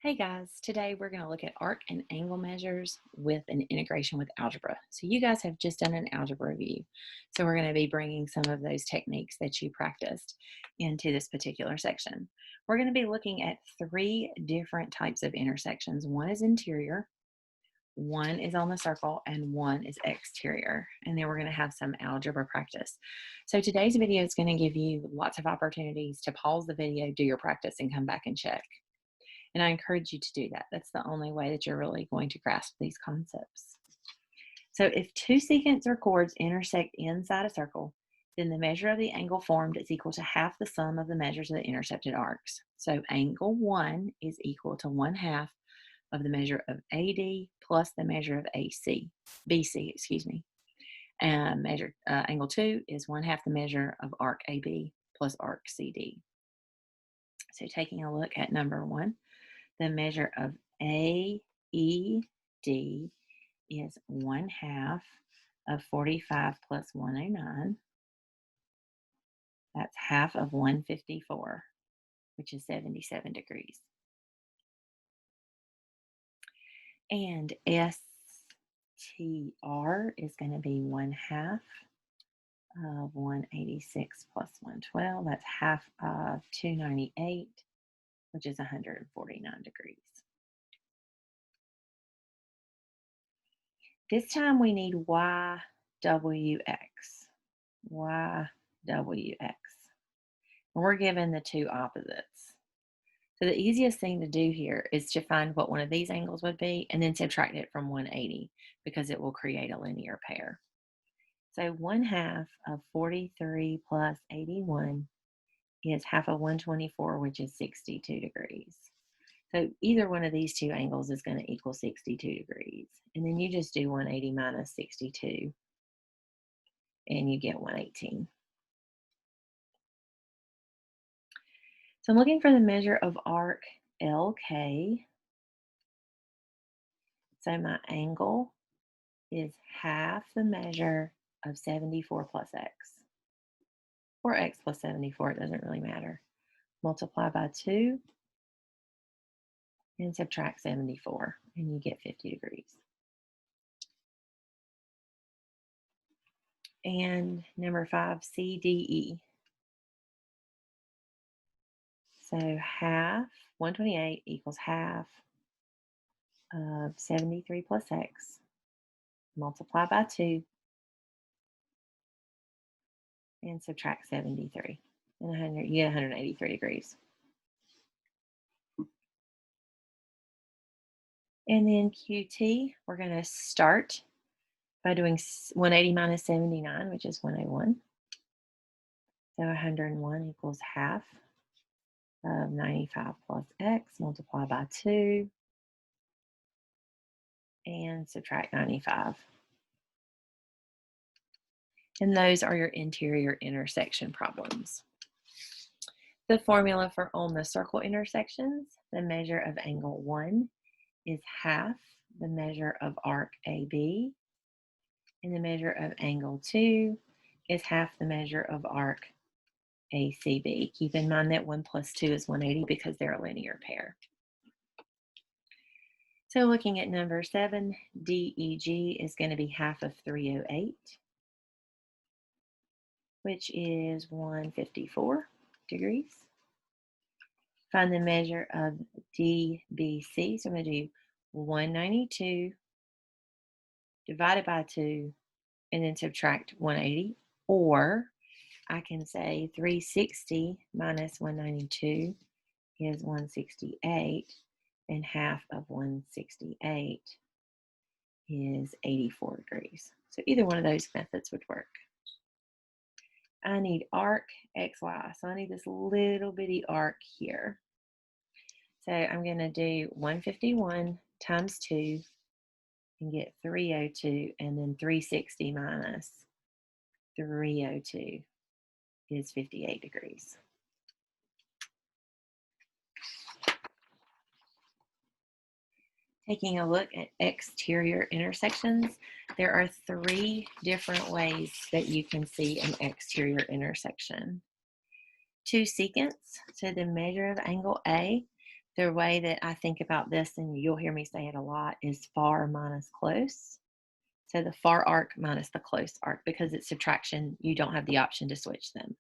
Hey guys, today we're going to look at arc and angle measures with an integration with algebra. So you guys have just done an algebra review. So we're going to be bringing some of those techniques that you practiced into this particular section. We're going to be looking at three different types of intersections. One is interior, one is on the circle, and one is exterior. And then we're going to have some algebra practice. So today's video is going to give you lots of opportunities to pause the video, do your practice, and come back and check. And I encourage you to do that. That's the only way that you're really going to grasp these concepts. So if two secants or chords intersect inside a circle, then the measure of the angle formed is equal to half the sum of the measures of the intercepted arcs. So angle 1 is equal to 1/2 of the measure of AD plus the measure of BC, excuse me. And angle 2 is 1/2 the measure of arc AB plus arc CD. So taking a look at number 1, the measure of AED is 1/2 of 45 plus 109. That's half of 154, which is 77 degrees. And STR is going to be 1/2 of 186 plus 112. That's half of 298, which is 149 degrees. This time we need YWX. YWX. And we're given the two opposites. So the easiest thing to do here is to find what one of these angles would be and then subtract it from 180 because it will create a linear pair. So 1/2 of 43 plus 81 is half of 124, which is 62 degrees. So either one of these two angles is going to equal 62 degrees. And then you just do 180 minus 62 and you get 118. So I'm looking for the measure of arc LK. So my angle is half the measure of 74 plus x, or x plus 74, it doesn't really matter. Multiply by 2 and subtract 74, and you get 50 degrees. And number 5, CDE. So half, 128 equals half of 73 plus x, multiply by 2, and subtract 73. And you get 183 degrees. And then QT, we're going to start by doing 180 minus 79, which is 101. So 101 equals half of 95 plus x, multiply by 2, and subtract 95. And those are your interior intersection problems. The formula for on the circle intersections, the measure of angle 1 is half the measure of arc AB, and the measure of angle 2 is half the measure of arc ACB. Keep in mind that 1 plus 2 is 180 because they're a linear pair. So looking at number 7, DEG is going to be half of 308, which is 154 degrees. Find the measure of DBC. So I'm going to do 192 divided by 2 and then subtract 180. Or I can say 360 minus 192 is 168, and half of 168 is 84 degrees. So either one of those methods would work. I need arc XY. So I need this little bitty arc here. So I'm going to do 151 times 2 and get 302, and then 360 minus 302 is 58 degrees. Taking a look at exterior intersections, there are 3 different ways that you can see an exterior intersection. Two secants, so the measure of angle A, The way that I think about this, and you'll hear me say it a lot, is far minus close. So the far arc minus the close arc, because it's subtraction, you don't have the option to switch them.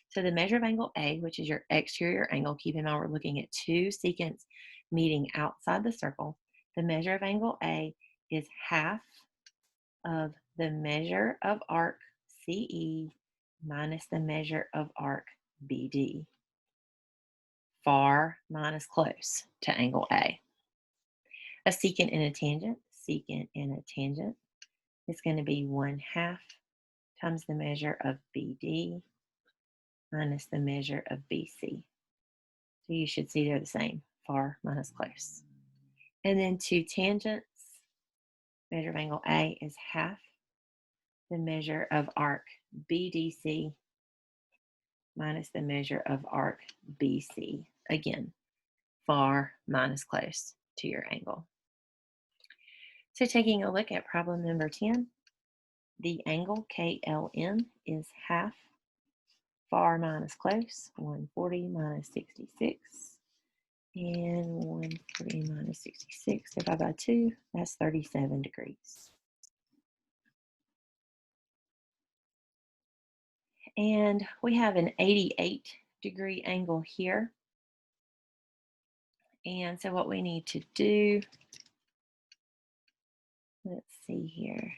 So the measure of angle A, which is your exterior angle, keep in mind we're looking at two secants meeting outside the circle. The measure of angle A is half of the measure of arc CE minus the measure of arc BD. Far minus close to angle A. A secant and a tangent, is going to be 1/2 times the measure of BD minus the measure of BC. So you should see they're the same, far minus close. And then two tangents, measure of angle A is half the measure of arc BDC minus the measure of arc BC. Again, far minus close to your angle. So taking a look at problem number 10, the angle KLM is half far minus close, 140 minus 66, and 140 minus 66 divided by 2, that's 37 degrees. And we have an 88-degree angle here. And so what we need to do, let's see here.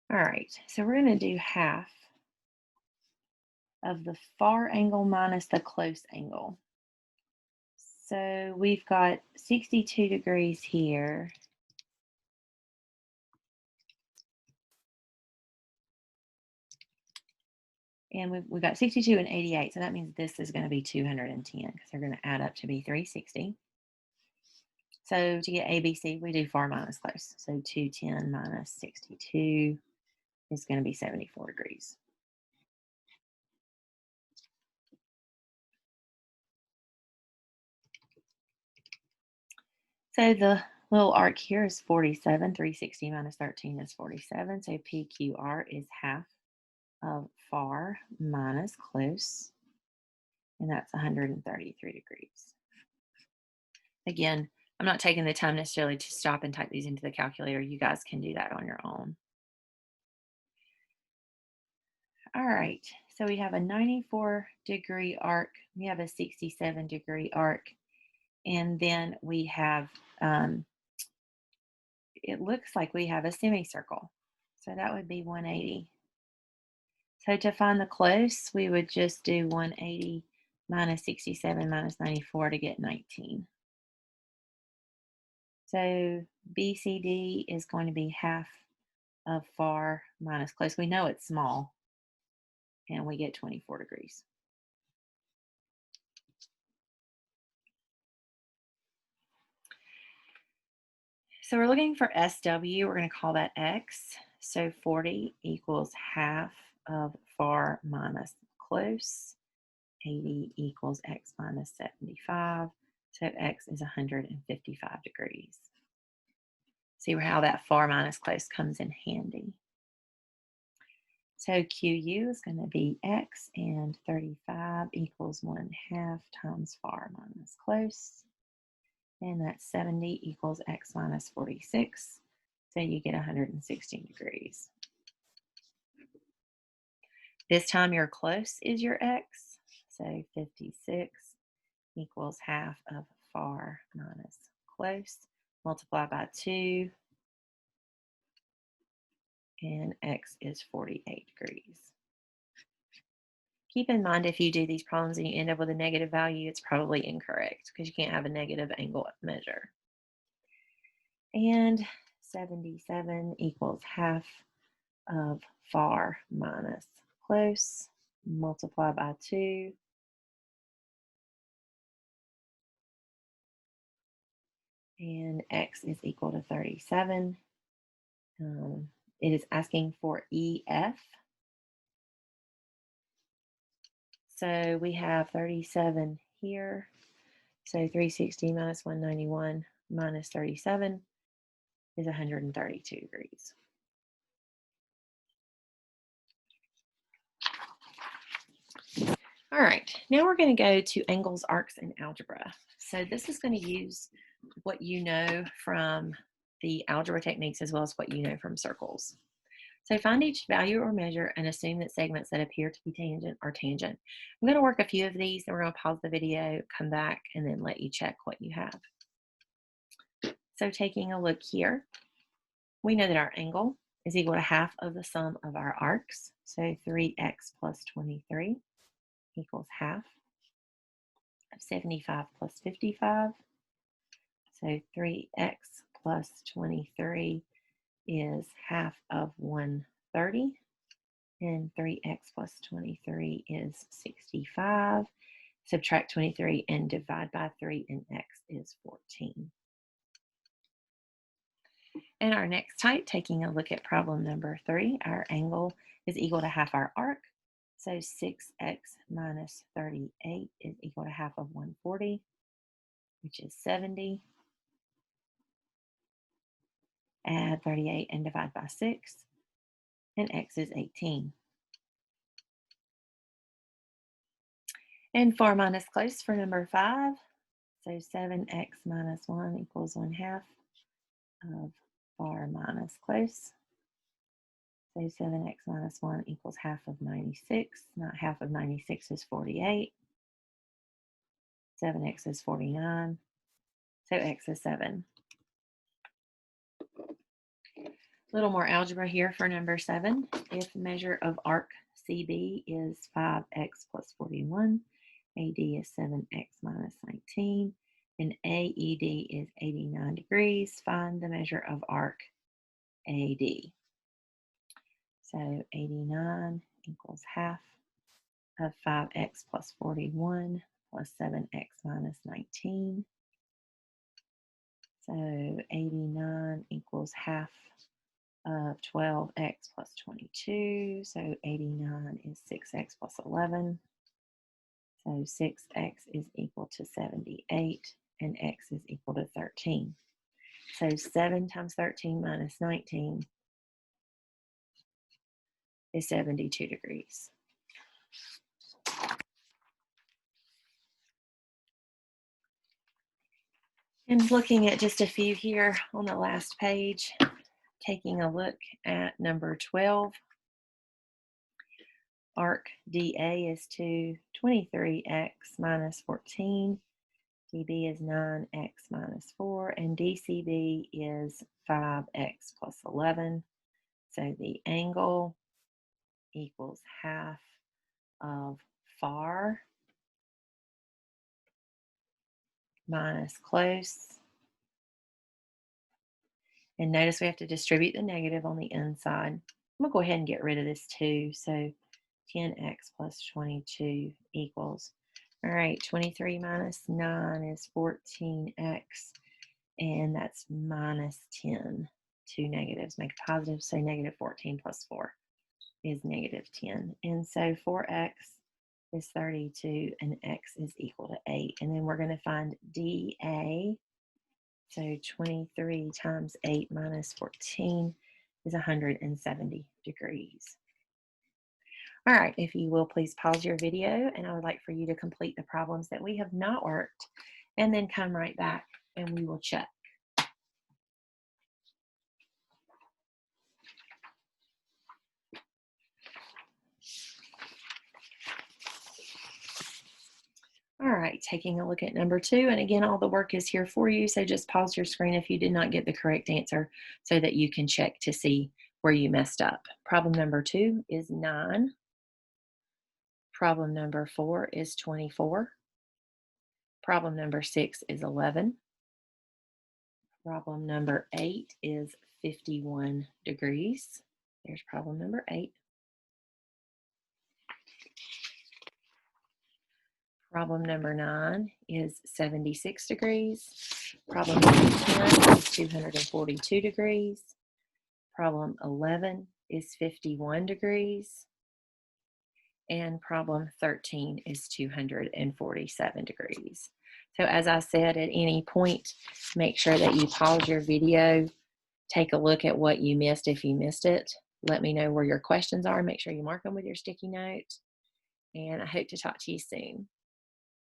All right, so we're going to do half of the far angle minus the close angle. So we've got 62 degrees here. And we've got 62 and 88, so that means this is going to be 210 because they're going to add up to be 360. So to get ABC, we do far minus close. So 210 minus 62 is going to be 74 degrees. So the little arc here is 47. 360 minus 13 is 47. So PQR is half of far minus close, and that's 133 degrees. Again, I'm not taking the time necessarily to stop and type these into the calculator. You guys can do that on your own. All right, so we have a 94-degree arc, we have a 67-degree arc, and then we have, it looks like we have a semicircle. So that would be 180. So to find the close, we would just do 180 minus 67 minus 94 to get 19. So BCD is going to be half of far minus close. We know it's small, and we get 24 degrees. So we're looking for SW. We're going to call that X. So 40 equals half of far minus close. 80 equals X minus 75. So X is 155 degrees. See how that far minus close comes in handy. So QU is going to be X, and 35 equals 1/2 times far minus close. And that's 70 equals X minus 46. So you get 116 degrees. This time your close is your X. So 56 equals half of far minus close. Multiply by 2. And X is 48 degrees. Keep in mind, if you do these problems and you end up with a negative value, it's probably incorrect because you can't have a negative angle measure. And 77 equals half of far minus close. Multiply by 2. And X is equal to 37. It is asking for EF. So we have 37 here. So 360 minus 191 minus 37 is 132 degrees. All right, now we're going to go to angles, arcs, and algebra. So this is going to use what you know from the algebra techniques as well as what you know from circles. So find each value or measure and assume that segments that appear to be tangent are tangent. I'm going to work a few of these, and we're going to pause the video, come back, and then let you check what you have. So taking a look here, we know that our angle is equal to half of the sum of our arcs. So 3x plus 23 equals half of 75 plus 55. So 3x plus 23 is half of 130. And 3x plus 23 is 65. Subtract 23 and divide by 3, and x is 14. And our next type, taking a look at problem number 3, our angle is equal to half our arc. So 6x minus 38 is equal to half of 140, which is 70. Add 38 and divide by 6, and x is 18. And far minus close for number 5. So 7x minus 1 equals 1/2 of far minus close. So 7x minus 1 equals half of 96. Not half of 96 is 48. 7x is 49. So x is 7. A little more algebra here for number 7. If measure of arc CB is 5x plus 41, AD is 7x minus 19, and AED is 89 degrees, find the measure of arc AD. So 89 equals half of 5x plus 41 plus 7x minus 19. So 89 equals half of 12x plus 22. So 89 is 6x plus 11. So 6x is equal to 78, and x is equal to 13. So 7 times 13 minus 19 is 72 degrees. And looking at just a few here on the last page, taking a look at number 12, arc DA is 23x minus 14, DB is 9x minus 4, and DCB is 5x plus 11. So the angle equals half of far minus close. And notice we have to distribute the negative on the inside. I'm going to go ahead and get rid of this 2. So 10x plus 22 equals, all right, 23 minus 9 is 14x, and that's minus 10. 2 negatives make a positive, so negative 14 plus 4 is negative 10. And so 4x is 32, and x is equal to 8. And then we're going to find DA. So 23 times 8 minus 14 is 170 degrees. All right, if you will, please pause your video, and I would like for you to complete the problems that we have not worked, and then come right back and we will check. All right, taking a look at number 2, and again, all the work is here for you, so just pause your screen if you did not get the correct answer so that you can check to see where you messed up. Problem number 2 is 9. Problem number 4 is 24. Problem number 6 is 11. Problem number 8 is 51 degrees. There's problem number 8. Problem number 9 is 76 degrees. Problem number 10 is 242 degrees. Problem 11 is 51 degrees. And problem 13 is 247 degrees. So as I said, at any point, make sure that you pause your video take a look at what you missed if you missed it. Let me know where your questions are. Make sure you mark them with your sticky note. And I hope to talk to you soon.